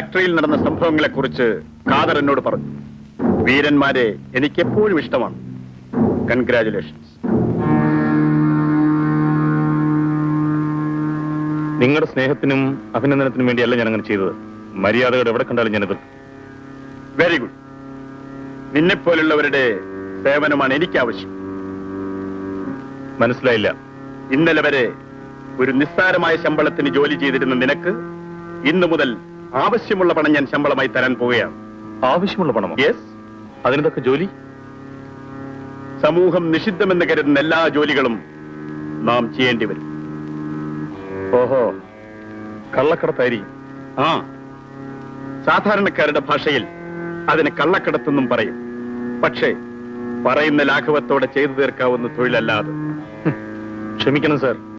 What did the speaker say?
ഫാക്ടറിയിൽ നടന്ന സംഭവങ്ങളെക്കുറിച്ച് ഖാദർ എന്നോട് പറഞ്ഞു. വീരന്മാരെ എനിക്ക് എപ്പോഴും ഇഷ്ടമാണ്. കൺഗ്രാറ്റുലേഷൻസ്. നിങ്ങളുടെ സ്നേഹത്തിനും അഭിനന്ദനത്തിനും വേണ്ടിയല്ല ഞാൻ അങ്ങനെ ചെയ്തത്. മര്യാദകൾ എവിടെ കണ്ടാലും ഞാൻ എതിർക്കും. Very good. നിന്നെപ്പോലുള്ളവരുടെ സേവനമാണ് എനിക്ക് ആവശ്യം. മനസ്സിലായില്ല. ഇന്നലെ വരെ ഒരു നിസ്സാരമായ ശമ്പളത്തിന് ജോലി ചെയ്തിരുന്ന നിനക്ക് ഇന്നു മുതൽ ആവശ്യമുള്ള പണം ഞാൻ ശമ്പളമായി തരാൻ പോവുകയാണ്. ആവശ്യമുള്ള പണമോ? യെസ്. അതിനൊക്കെ ജോലി? സമൂഹം നിഷിദ്ധമെന്ന് കരുതുന്ന എല്ലാ ജോലികളും നാം ചെയ്യേണ്ടി വരും. ഓഹോ, കള്ളക്കടത്തായിരിക്കും. ആ, സാധാരണക്കാരുടെ ഭാഷയിൽ അതിന് കള്ളക്കടത്തെന്നും പറയും. പക്ഷേ പറയുന്ന ലാഘവത്തോടെ ചെയ്തു തീർക്കാവുന്ന തൊഴിലല്ലാതെ. ക്ഷമിക്കണം സാർ.